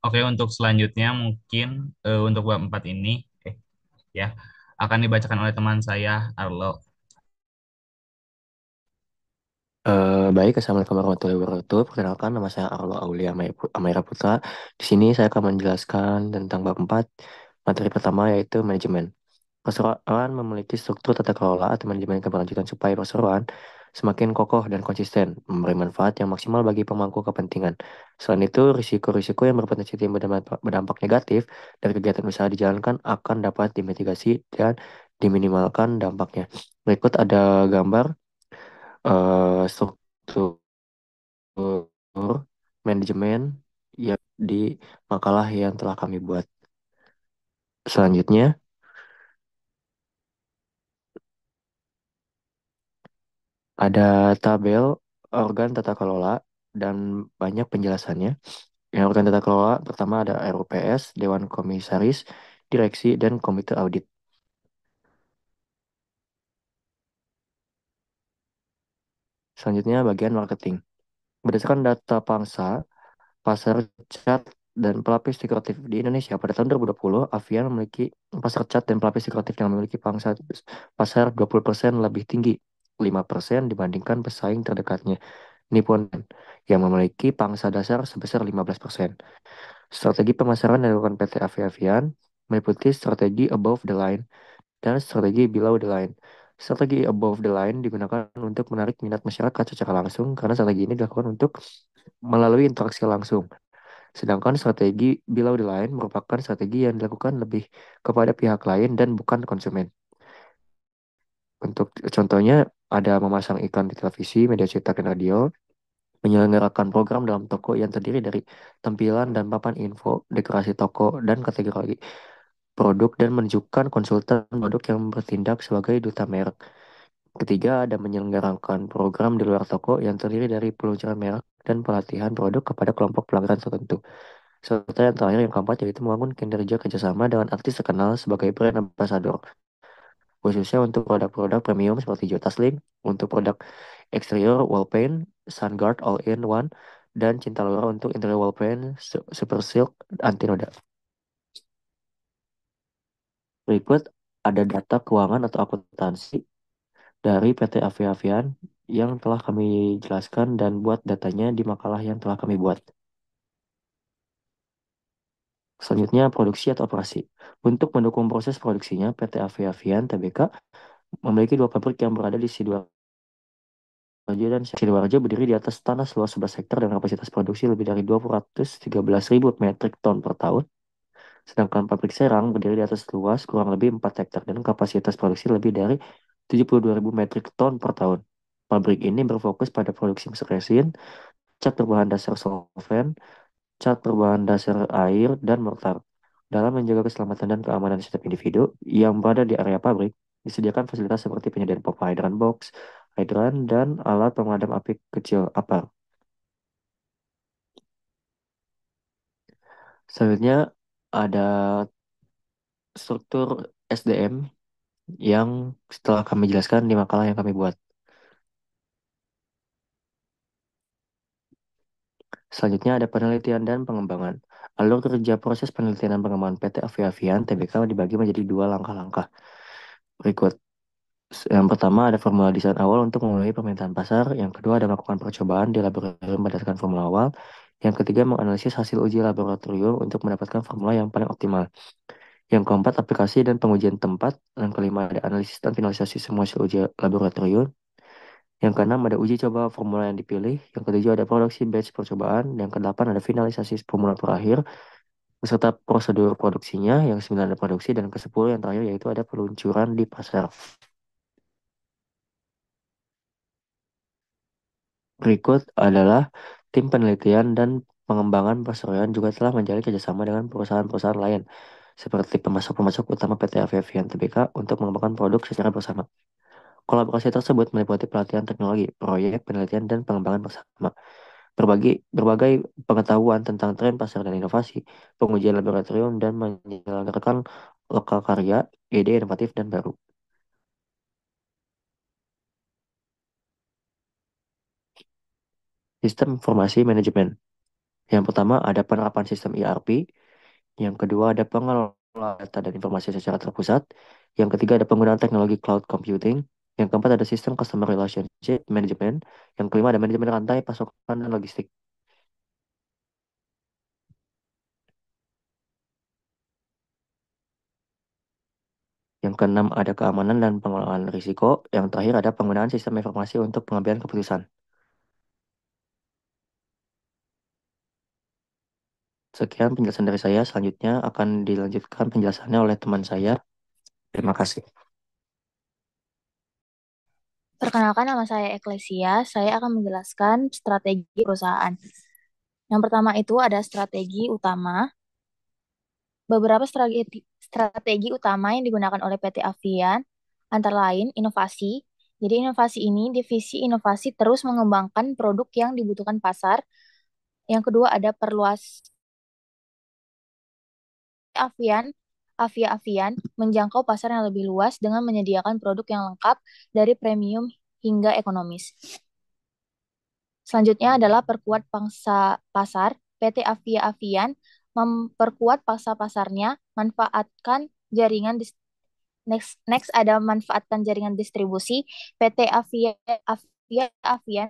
Oke, untuk selanjutnya mungkin untuk bab 4 ini ya akan dibacakan oleh teman saya Arlo. Baik, Assalamualaikum warahmatullahi wabarakatuh. Perkenalkan, nama saya Arlo Aulia Amaira Putra. Di sini saya akan menjelaskan tentang bab 4, materi pertama yaitu manajemen. Perseroan memiliki struktur tata kelola atau manajemen keberlanjutan supaya perseroan semakin kokoh dan konsisten, memberi manfaat yang maksimal bagi pemangku kepentingan. Selain itu, risiko-risiko yang berpotensi timbul dan berdampak negatif dari kegiatan usaha dijalankan akan dapat dimitigasi dan diminimalkan dampaknya. Berikut ada gambar struktur manajemen yang di makalah yang telah kami buat. Selanjutnya, ada tabel organ tata kelola dan banyak penjelasannya. Yang organ tata kelola pertama ada RUPS, Dewan Komisaris, Direksi, dan Komite Audit. Selanjutnya bagian marketing. Berdasarkan data pangsa, pasar cat dan pelapis dekoratif di Indonesia pada tahun 2020, Avian memiliki pasar cat dan pelapis dekoratif yang memiliki pangsa pasar 20% lebih tinggi, 5% dibandingkan pesaing terdekatnya, Nippon, yang memiliki pangsa dasar sebesar 15%. Strategi pemasaran yang dilakukan PT Avian meliputi strategi above the line dan strategi below the line. Strategi above the line digunakan untuk menarik minat masyarakat secara langsung karena strategi ini dilakukan untuk melalui interaksi langsung. Sedangkan strategi below the line merupakan strategi yang dilakukan lebih kepada pihak lain dan bukan konsumen. Untuk contohnya, ada memasang iklan di televisi, media cetak, dan radio, menyelenggarakan program dalam toko yang terdiri dari tampilan dan papan info, dekorasi toko, dan kategori produk, dan menunjukkan konsultan produk yang bertindak sebagai duta merek. Ketiga, ada menyelenggarakan program di luar toko yang terdiri dari peluncuran merek dan pelatihan produk kepada kelompok pelanggan tertentu. Serta yang terakhir yang keempat yaitu membangun kinerja kerjasama dengan artis terkenal sebagai brand ambassador, khususnya untuk produk-produk premium seperti Jota Slim, untuk produk eksterior wall paint, SunGuard All-in-One, dan Cinta Laura untuk interior wall paint Super Silk anti noda. Berikut ada data keuangan atau akuntansi dari PT Avian yang telah kami jelaskan dan buat datanya di makalah yang telah kami buat. Selanjutnya, produksi atau operasi. Untuk mendukung proses produksinya, PT Avian Tbk memiliki dua pabrik yang berada di Sidoarjo dan Sidoarjo berdiri di atas tanah seluas 11 hektar dengan kapasitas produksi lebih dari 213.000 metrik ton per tahun. Sedangkan pabrik Serang berdiri di atas luas kurang lebih 4 hektar dan kapasitas produksi lebih dari 72.000 metrik ton per tahun. Pabrik ini berfokus pada produksi mesin resin, cat berbahan dasar solvent, cat berbahan dasar air, dan mortar. Dalam menjaga keselamatan dan keamanan setiap individu yang berada di area pabrik, disediakan fasilitas seperti penyediaan pompa hidran box, hidran, dan alat pemadam api kecil APAR. Selanjutnya ada struktur SDM yang setelah kami jelaskan di makalah yang kami buat. Selanjutnya ada penelitian dan pengembangan. Alur kerja proses penelitian dan pengembangan PT Avian Tbk dibagi menjadi dua langkah-langkah berikut. Yang pertama ada formula desain awal untuk memenuhi permintaan pasar. Yang kedua ada melakukan percobaan di laboratorium berdasarkan formula awal. Yang ketiga menganalisis hasil uji laboratorium untuk mendapatkan formula yang paling optimal. Yang keempat aplikasi dan pengujian tempat. Yang kelima ada analisis dan finalisasi semua hasil uji laboratorium. Yang keenam ada uji coba formula yang dipilih. Yang ketujuh ada produksi batch percobaan. Yang kedelapan ada finalisasi formula terakhir beserta prosedur produksinya. Yang sembilan ada produksi dan kesepuluh yang terakhir yaitu ada peluncuran di pasar. Berikut adalah tim penelitian dan pengembangan perseroan juga telah menjalin kerjasama dengan perusahaan-perusahaan lain, seperti pemasok-pemasok utama PT Avian Tbk untuk mengembangkan produk secara bersama. Kolaborasi tersebut meliputi pelatihan teknologi, proyek penelitian dan pengembangan bersama. Berbagai pengetahuan tentang tren pasar dan inovasi, pengujian laboratorium dan menyelenggarakan lokal karya, ide inovatif dan baru. Sistem informasi manajemen. Yang pertama ada penerapan sistem ERP, yang kedua ada pengelolaan data dan informasi secara terpusat, yang ketiga ada penggunaan teknologi cloud computing, yang keempat ada sistem customer relationship management, yang kelima ada manajemen rantai pasokan dan logistik. Yang keenam ada keamanan dan pengelolaan risiko. Yang terakhir ada penggunaan sistem informasi untuk pengambilan keputusan. Sekian penjelasan dari saya. Selanjutnya akan dilanjutkan penjelasannya oleh teman saya. Terima kasih. Perkenalkan, nama saya Eklesia. Saya akan menjelaskan strategi perusahaan. Yang pertama itu ada strategi utama. Beberapa strategi utama yang digunakan oleh PT Avian antara lain inovasi. Jadi inovasi ini, divisi inovasi terus mengembangkan produk yang dibutuhkan pasar. Yang kedua ada perluas Avian. Avian menjangkau pasar yang lebih luas dengan menyediakan produk yang lengkap dari premium hingga ekonomis. Selanjutnya adalah perkuat pangsa pasar. PT Avia Avian memperkuat pangsa pasarnya, manfaatkan jaringan next ada manfaatkan jaringan distribusi. PT Avia Avian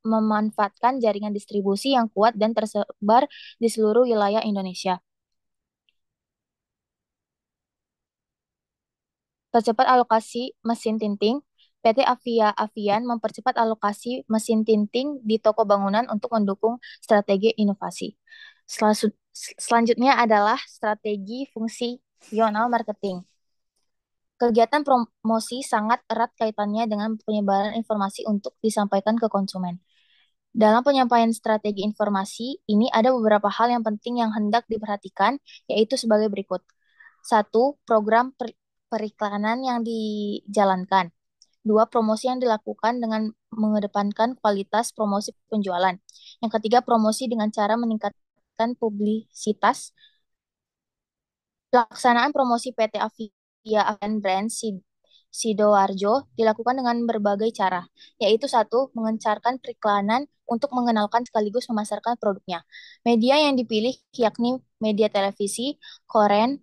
memanfaatkan jaringan distribusi yang kuat dan tersebar di seluruh wilayah Indonesia. Percepat alokasi mesin tinting. PT Avia Avian mempercepat alokasi mesin tinting di toko bangunan untuk mendukung strategi inovasi. Selanjutnya adalah strategi fungsional marketing. Kegiatan promosi sangat erat kaitannya dengan penyebaran informasi untuk disampaikan ke konsumen. Dalam penyampaian strategi informasi, ini ada beberapa hal yang penting yang hendak diperhatikan, yaitu sebagai berikut. Satu, program periklanan yang dijalankan. Dua, promosi yang dilakukan dengan mengedepankan kualitas promosi penjualan. Yang ketiga, promosi dengan cara meningkatkan publisitas. Pelaksanaan promosi PT Avia Avian Brand Sidoarjo dilakukan dengan berbagai cara, yaitu satu, mengencarkan periklanan untuk mengenalkan sekaligus memasarkan produknya. Media yang dipilih yakni media televisi, koran,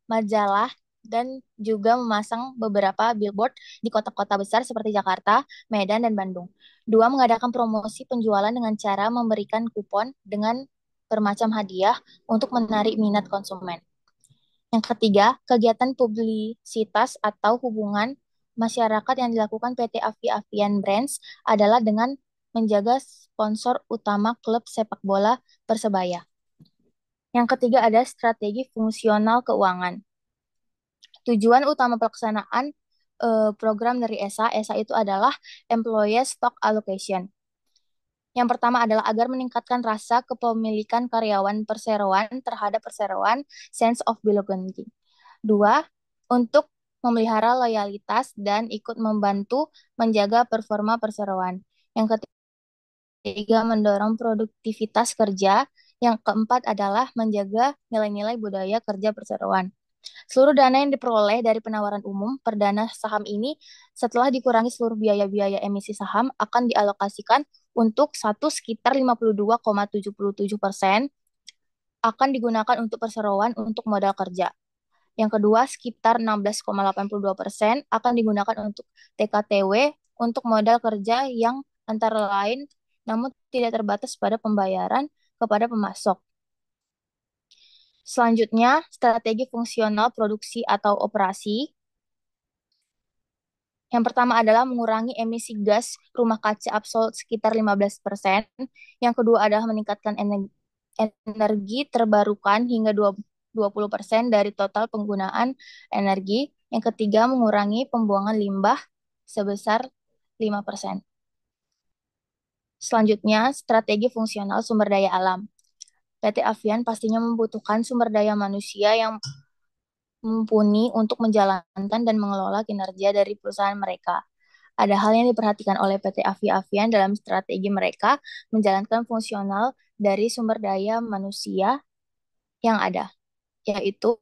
majalah, dan juga memasang beberapa billboard di kota-kota besar seperti Jakarta, Medan, dan Bandung. Dua, mengadakan promosi penjualan dengan cara memberikan kupon dengan bermacam hadiah untuk menarik minat konsumen. Yang ketiga, kegiatan publisitas atau hubungan masyarakat yang dilakukan PT Avia Avian Brands adalah dengan menjaga sponsor utama klub sepak bola Persebaya. Yang ketiga ada strategi fungsional keuangan. Tujuan utama pelaksanaan program dari ESA itu adalah Employee Stock Allocation. Yang pertama adalah agar meningkatkan rasa kepemilikan karyawan perseroan terhadap perseroan, sense of belonging. Dua, untuk memelihara loyalitas dan ikut membantu menjaga performa perseroan. Yang ketiga, mendorong produktivitas kerja. Yang keempat adalah menjaga nilai-nilai budaya kerja perseroan. Seluruh dana yang diperoleh dari penawaran umum perdana saham ini setelah dikurangi seluruh biaya-biaya emisi saham akan dialokasikan untuk sekitar 52,77% akan digunakan untuk perseroan untuk modal kerja. Yang kedua, sekitar 16,82% akan digunakan untuk TKTW untuk modal kerja yang antara lain namun tidak terbatas pada pembayaran kepada pemasok. Selanjutnya, strategi fungsional produksi atau operasi. Yang pertama adalah mengurangi emisi gas rumah kaca absolut sekitar 15%. Yang kedua adalah meningkatkan energi terbarukan hingga 20% dari total penggunaan energi. Yang ketiga, mengurangi pembuangan limbah sebesar 5%. Selanjutnya, strategi fungsional sumber daya alam. PT Avian pastinya membutuhkan sumber daya manusia yang mumpuni untuk menjalankan dan mengelola kinerja dari perusahaan mereka. Ada hal yang diperhatikan oleh PT Avia Avian dalam strategi mereka menjalankan fungsional dari sumber daya manusia yang ada, yaitu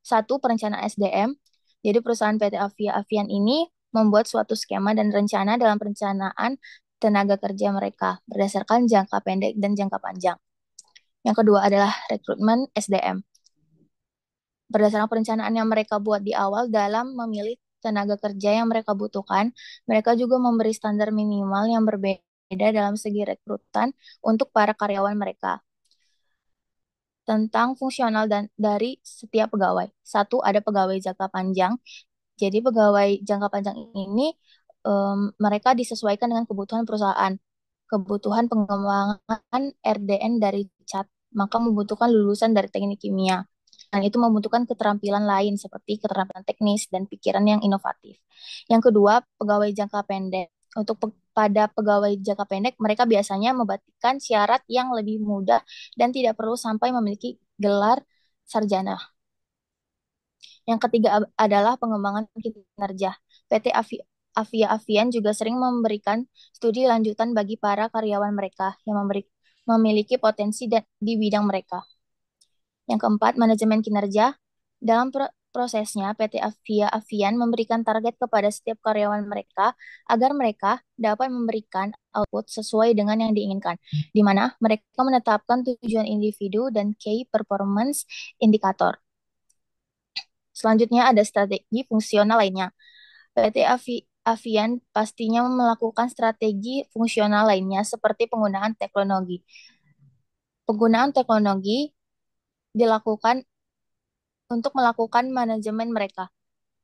satu, perencanaan SDM. Jadi perusahaan PT Avia Avian ini membuat suatu skema dan rencana dalam perencanaan tenaga kerja mereka berdasarkan jangka pendek dan jangka panjang. Yang kedua adalah rekrutmen SDM. Berdasarkan perencanaan yang mereka buat di awal dalam memilih tenaga kerja yang mereka butuhkan, mereka juga memberi standar minimal yang berbeda dalam segi rekrutan untuk para karyawan mereka. Tentang fungsional dan dari setiap pegawai. Satu, ada pegawai jangka panjang. Jadi pegawai jangka panjang ini mereka disesuaikan dengan kebutuhan perusahaan. Kebutuhan pengembangan RDN dari CAT, maka membutuhkan lulusan dari teknik kimia. Dan itu membutuhkan keterampilan lain seperti keterampilan teknis dan pikiran yang inovatif. Yang kedua, pegawai jangka pendek. Untuk pada pegawai jangka pendek, mereka biasanya membatikkan syarat yang lebih mudah dan tidak perlu sampai memiliki gelar sarjana. Yang ketiga adalah pengembangan kinerja. PT Avia Avian juga sering memberikan studi lanjutan bagi para karyawan mereka yang memiliki potensi di bidang mereka. Yang keempat, manajemen kinerja. Dalam prosesnya, PT Avia Avian memberikan target kepada setiap karyawan mereka agar mereka dapat memberikan output sesuai dengan yang diinginkan, di mana mereka menetapkan tujuan individu dan key performance indicator. Selanjutnya ada strategi fungsional lainnya. PT Avian pastinya melakukan strategi fungsional lainnya seperti penggunaan teknologi. Penggunaan teknologi dilakukan untuk melakukan manajemen mereka.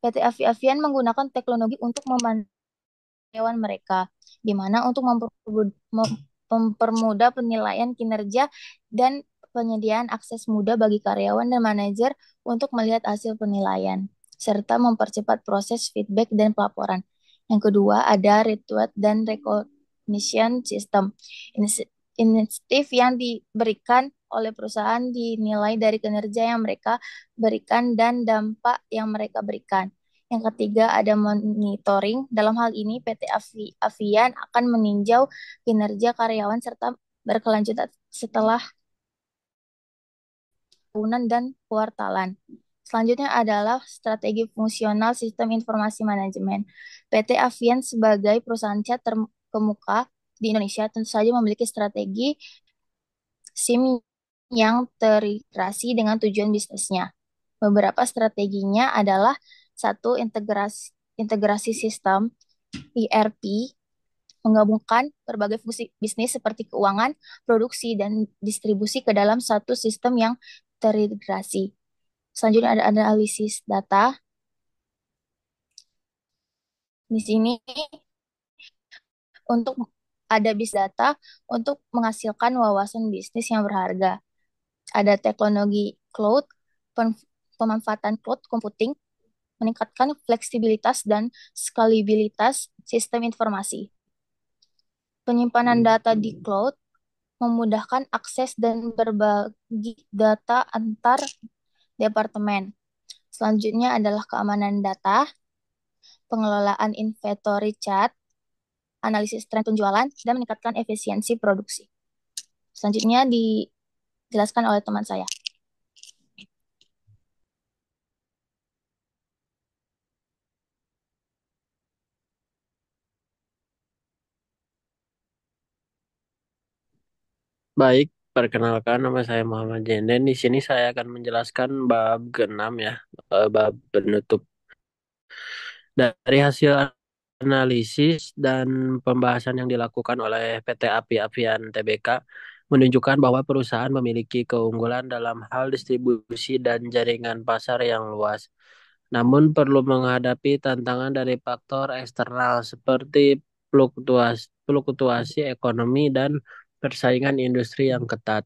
PT Avian menggunakan teknologi untuk memantau mereka, di mana untuk mempermudah penilaian kinerja dan penyediaan akses mudah bagi karyawan dan manajer untuk melihat hasil penilaian, serta mempercepat proses feedback dan pelaporan. Yang kedua, ada retweet dan recognition system. Insentif yang diberikan oleh perusahaan dinilai dari kinerja yang mereka berikan dan dampak yang mereka berikan. Yang ketiga ada monitoring. Dalam hal ini PT Avian akan meninjau kinerja karyawan serta berkelanjutan setelah tahunan dan kuartalan. Selanjutnya adalah strategi fungsional sistem informasi manajemen. PT Avian sebagai perusahaan cat terkemuka di Indonesia tentu saja memiliki strategi SIM yang terintegrasi dengan tujuan bisnisnya. Beberapa strateginya adalah satu, integrasi sistem ERP, menggabungkan berbagai fungsi bisnis seperti keuangan, produksi, dan distribusi ke dalam satu sistem yang terintegrasi. Selanjutnya ada analisis data. Di sini untuk ada bis data untuk menghasilkan wawasan bisnis yang berharga. Ada teknologi cloud, pemanfaatan cloud computing, meningkatkan fleksibilitas dan skalabilitas sistem informasi. Penyimpanan data di cloud memudahkan akses dan berbagi data antar departemen. Selanjutnya adalah keamanan data, pengelolaan inventory chart, analisis tren penjualan, dan meningkatkan efisiensi produksi. Selanjutnya dijelaskan oleh teman saya. Baik, perkenalkan nama saya Muhammad Jenden. Di sini saya akan menjelaskan bab ke-6 ya, bab penutup. Dari hasil analisis dan pembahasan yang dilakukan oleh PT Api Avian Tbk menunjukkan bahwa perusahaan memiliki keunggulan dalam hal distribusi dan jaringan pasar yang luas. Namun perlu menghadapi tantangan dari faktor eksternal seperti fluktuasi ekonomi dan persaingan industri yang ketat.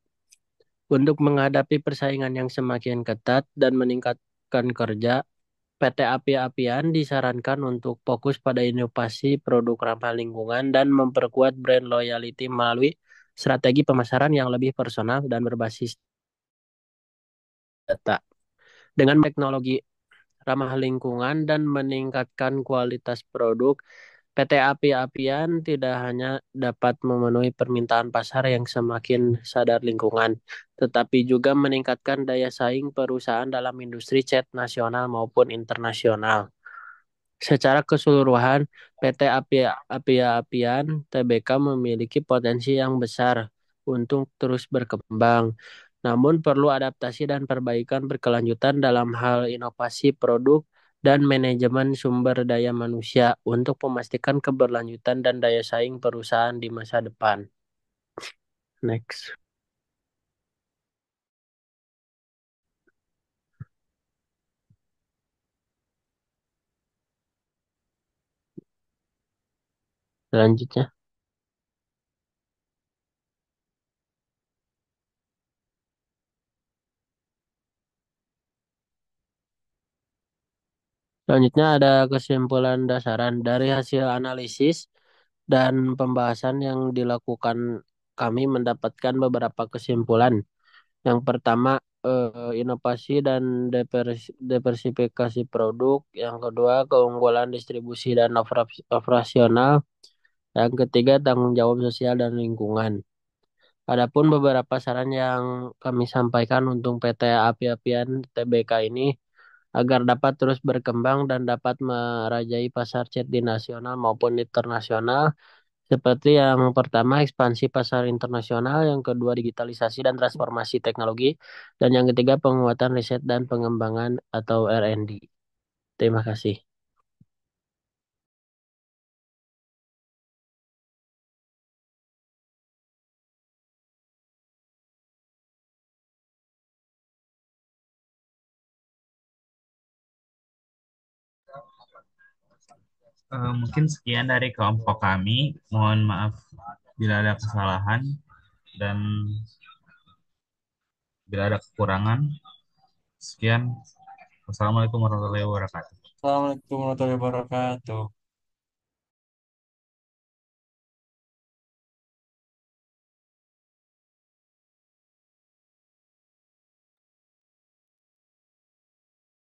Untuk menghadapi persaingan yang semakin ketat dan meningkatkan kerja, PT Api-Apian disarankan untuk fokus pada inovasi produk ramah lingkungan dan memperkuat brand loyalty melalui strategi pemasaran yang lebih personal dan berbasis data. Dengan teknologi ramah lingkungan dan meningkatkan kualitas produk, PT Api-Apian tidak hanya dapat memenuhi permintaan pasar yang semakin sadar lingkungan, tetapi juga meningkatkan daya saing perusahaan dalam industri cat nasional maupun internasional. Secara keseluruhan, PT Apia-Apian Tbk memiliki potensi yang besar untuk terus berkembang. Namun perlu adaptasi dan perbaikan berkelanjutan dalam hal inovasi produk dan manajemen sumber daya manusia untuk memastikan keberlanjutan dan daya saing perusahaan di masa depan. Next. Selanjutnya. Selanjutnya ada kesimpulan dasaran dari hasil analisis dan pembahasan yang dilakukan kami mendapatkan beberapa kesimpulan. Yang pertama, inovasi dan diversifikasi produk. Yang kedua, keunggulan distribusi dan operasional. Yang ketiga, tanggung jawab sosial dan lingkungan. Adapun beberapa saran yang kami sampaikan untuk PT Api-Apian Tbk ini agar dapat terus berkembang dan dapat merajai pasar cat di nasional maupun internasional. Seperti yang pertama, ekspansi pasar internasional, yang kedua, digitalisasi dan transformasi teknologi, dan yang ketiga, penguatan riset dan pengembangan atau R&D. Terima kasih. Mungkin sekian dari kelompok kami. Mohon maaf bila ada kesalahan dan bila ada kekurangan. Sekian. Wassalamualaikum warahmatullahi wabarakatuh. Assalamualaikum warahmatullahi wabarakatuh.